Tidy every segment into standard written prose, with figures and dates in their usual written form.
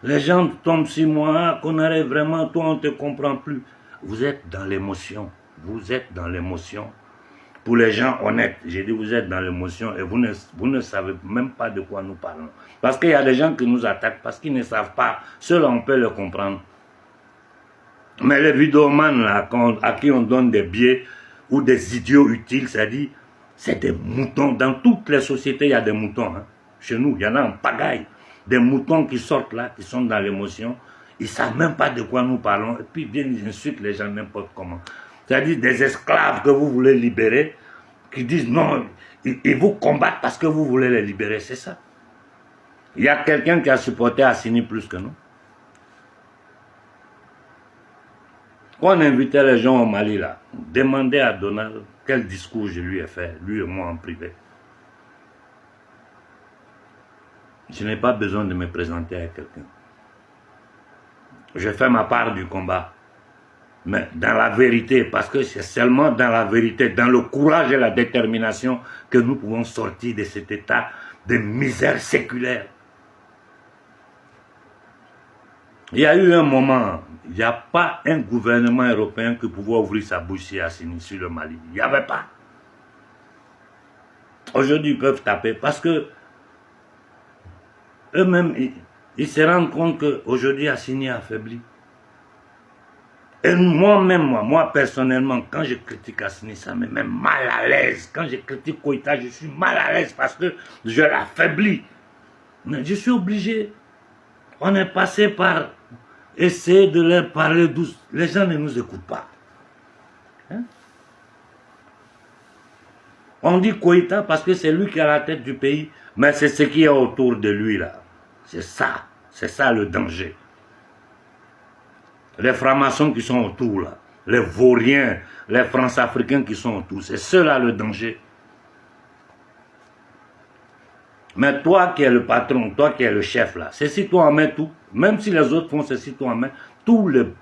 Les gens tombent sur moi, qu'on arrive vraiment, toi on ne te comprend plus. Vous êtes dans l'émotion. Vous êtes dans l'émotion. Pour les gens honnêtes, j'ai dit vous êtes dans l'émotion et vous ne savez même pas de quoi nous parlons. Parce qu'il y a des gens qui nous attaquent parce qu'ils ne savent pas. Ceux-là, on peut le comprendre. Mais les vidéomans là, à qui on donne des billets ou des idiots utiles, c'est-à-dire, c'est des moutons. Dans toutes les sociétés, il y a des moutons. Hein. Chez nous, il y en a en pagaille. Des moutons qui sortent là, qui sont dans l'émotion. Ils ne savent même pas de quoi nous parlons. Et puis, ils insultent les gens n'importe comment. C'est-à-dire des esclaves que vous voulez libérer, qui disent non, ils vous combattent parce que vous voulez les libérer, c'est ça. Il y a quelqu'un qui a supporté Assini plus que nous. Quand on invitait les gens au Mali, là, demandez à Donald quel discours je lui ai fait, lui et moi en privé. Je n'ai pas besoin de me présenter à quelqu'un. Je fais ma part du combat. Mais dans la vérité, parce que c'est seulement dans la vérité, dans le courage et la détermination que nous pouvons sortir de cet état de misère séculaire. Il y a eu un moment, il n'y a pas un gouvernement européen qui pouvait ouvrir sa bouche sur le Mali. Il n'y avait pas. Aujourd'hui, ils peuvent taper parce que eux-mêmes, ils se rendent compte qu'aujourd'hui, Assini est affaibli. Et moi-même, moi personnellement, quand je critique Assini, ça me met mal à l'aise. Quand je critique Koïta, je suis mal à l'aise parce que je l'affaiblis. Mais je suis obligé. On est passé par essayer de leur parler douce. Les gens ne nous écoutent pas. Hein? On dit Koïta parce que c'est lui qui a la tête du pays, mais c'est ce qui est autour de lui là. C'est ça le danger. Les francs-maçons qui sont autour là, les vauriens, les France-africains qui sont autour, c'est ceux-là le danger. Mais toi qui es le patron, toi qui es le chef là, c'est si toi en mets tout, même si les autres font c'est si toi en mets, tout le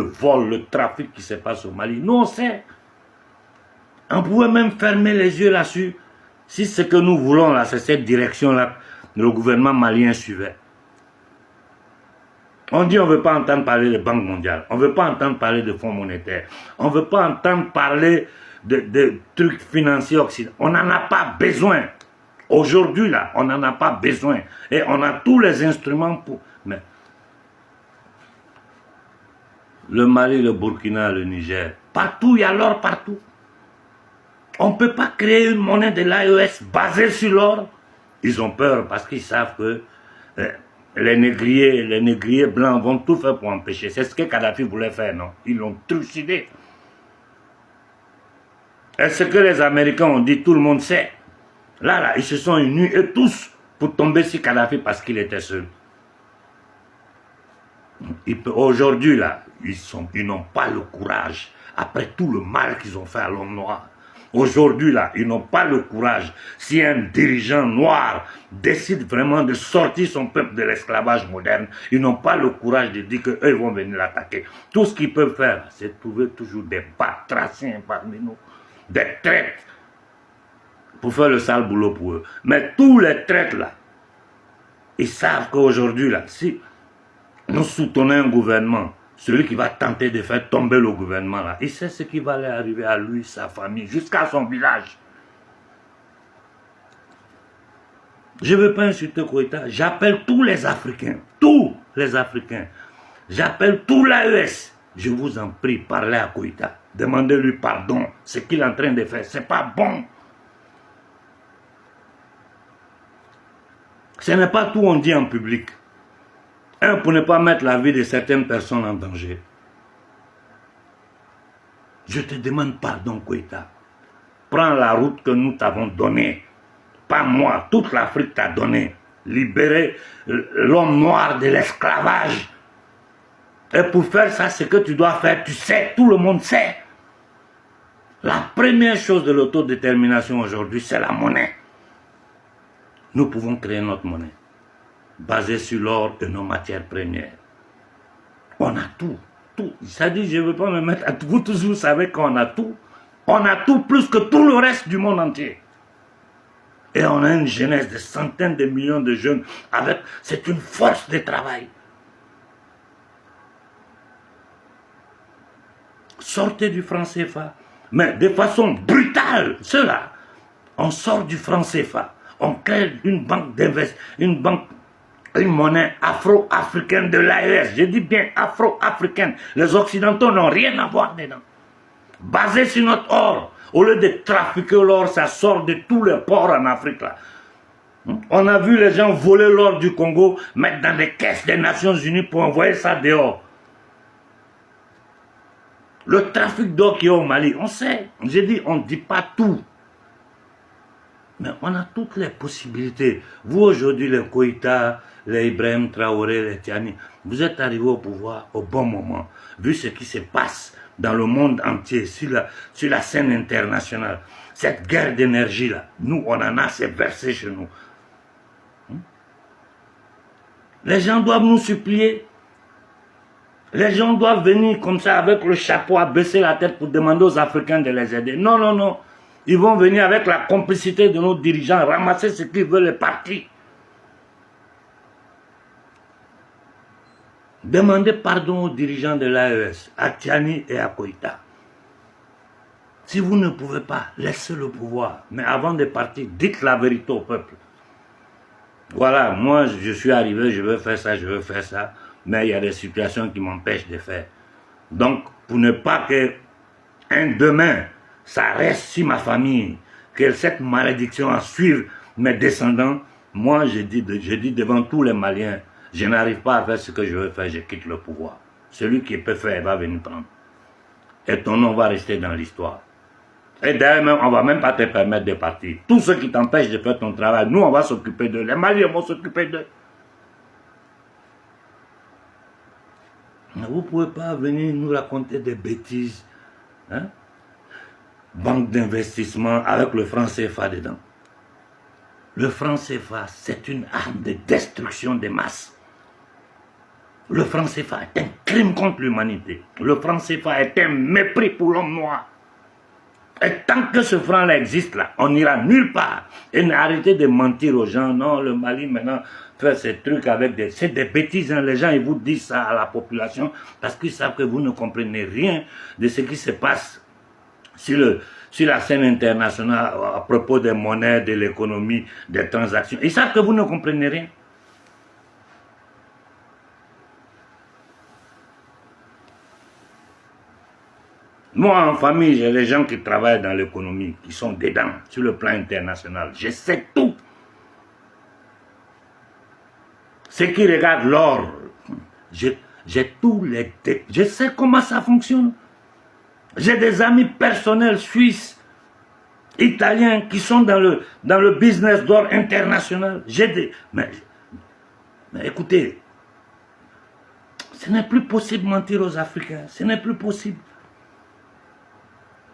vol, le trafic qui se passe au Mali, nous on sait. On pouvait même fermer les yeux là-dessus, si ce que nous voulons là, c'est cette direction-là, le gouvernement malien suivait. On dit on ne veut pas entendre parler de Banque mondiale, on ne veut pas entendre parler de Fonds monétaires, on ne veut pas entendre parler de trucs financiers occidentaux. On n'en a pas besoin. Aujourd'hui là, on n'en a pas besoin. Et on a tous les instruments pour... Mais le Mali, le Burkina, le Niger, partout, il y a l'or partout. On ne peut pas créer une monnaie de l'AES basée sur l'or. Ils ont peur parce qu'ils savent que... les négriers blancs vont tout faire pour empêcher. C'est ce que Kadhafi voulait faire, non? Ils l'ont trucidé. Et ce que les Américains ont dit, tout le monde sait. Là, ils se sont unis, et tous, pour tomber sur Kadhafi parce qu'il était seul. Aujourd'hui, là, ils n'ont pas le courage, après tout le mal qu'ils ont fait à l'homme noir. Aujourd'hui, là, ils n'ont pas le courage. Si un dirigeant noir décide vraiment de sortir son peuple de l'esclavage moderne, ils n'ont pas le courage de dire qu'eux vont venir l'attaquer. Tout ce qu'ils peuvent faire, c'est trouver toujours des batraciens parmi nous, des traîtres, pour faire le sale boulot pour eux. Mais tous les traîtres, là, ils savent qu'aujourd'hui, là, si nous soutenons un gouvernement, celui qui va tenter de faire tomber le gouvernement là, il sait ce qui va aller arriver à lui, sa famille, jusqu'à son village. Je ne veux pas insulter Koïta, j'appelle tous les Africains, j'appelle tout l'AES. Je vous en prie, parlez à Koïta, demandez-lui pardon, ce qu'il est en train de faire, c'est pas bon. Ce n'est pas tout on dit en public. Un, pour ne pas mettre la vie de certaines personnes en danger. Je te demande pardon, Koïta. Prends la route que nous t'avons donnée. Pas moi, toute l'Afrique t'a donné. Libérer l'homme noir de l'esclavage. Et pour faire ça, ce que tu dois faire, tu sais, tout le monde sait. La première chose de l'autodétermination aujourd'hui, c'est la monnaie. Nous pouvons créer notre monnaie, basée sur l'or et nos matières premières. On a tout, tout. Ça dit, je ne veux pas me mettre à tout. Vous tous, vous savez qu'on a tout. On a tout plus que tout le reste du monde entier. Et on a une jeunesse de centaines de millions de jeunes. C'est une force de travail. sortez du franc CFA. Mais de façon brutale, cela, on sort du franc CFA. On crée une banque d'investissement, une monnaie afro-africaine de l'AES. Je dis bien afro-africaine. Les Occidentaux n'ont rien à voir dedans. Basé sur notre or. Au lieu de trafiquer l'or, ça sort de tous les ports en Afrique là. On a vu les gens voler l'or du Congo, mettre dans des caisses des Nations Unies pour envoyer ça dehors. Le trafic d'or qui est au Mali, on sait. J'ai dit, on ne dit pas tout. Mais on a toutes les possibilités. Vous aujourd'hui, les Koïta, les Ibrahim Traoré, les Tiani, vous êtes arrivés au pouvoir au bon moment. Vu ce qui se passe dans le monde entier, sur la scène internationale. Cette guerre d'énergie là, nous on en a, c'est versé chez nous. Les gens doivent nous supplier. Les gens doivent venir comme ça avec le chapeau à baisser la tête pour demander aux Africains de les aider. Non, non, non. Ils vont venir avec la complicité de nos dirigeants, ramasser ce qu'ils veulent les partis. Demandez pardon aux dirigeants de l'AES, à Tiani et à Koïta. Si vous ne pouvez pas, laissez le pouvoir. Mais avant de partir, dites la vérité au peuple. Voilà, moi je suis arrivé, je veux faire ça, je veux faire ça. Mais il y a des situations qui m'empêchent de faire. Donc, pour ne pas que demain, ça reste sur ma famille, que cette malédiction en suive mes descendants, moi je dis devant tous les Maliens, je n'arrive pas à faire ce que je veux faire, je quitte le pouvoir. Celui qui peut faire va venir prendre. Et ton nom va rester dans l'histoire. Et d'ailleurs, on ne va même pas te permettre de partir. Tout ce qui t'empêche de faire ton travail, nous on va s'occuper d'eux. Les Maliens vont s'occuper d'eux. Vous ne pouvez pas venir nous raconter des bêtises. Hein? Banque d'investissement avec le franc CFA dedans. Le franc CFA, c'est une arme de destruction des masses. Le franc CFA est un crime contre l'humanité. Le franc CFA est un mépris pour l'homme noir. Et tant que ce franc-là existe là, on n'ira nulle part. Et arrêtez de mentir aux gens. Non, le Mali maintenant fait ces trucs avec des... C'est des bêtises, hein. Les gens ils vous disent ça à la population parce qu'ils savent que vous ne comprenez rien de ce qui se passe sur la scène internationale à propos des monnaies, de l'économie, des transactions. Ils savent que vous ne comprenez rien. Moi, en famille, j'ai des gens qui travaillent dans l'économie, qui sont dedans, sur le plan international. Je sais tout. Ceux qui regardent l'or, j'ai tous les... Je sais comment ça fonctionne. J'ai des amis personnels suisses, italiens, qui sont dans le business d'or international. J'ai des... Mais écoutez, ce n'est plus possible de mentir aux Africains. Ce n'est plus possible.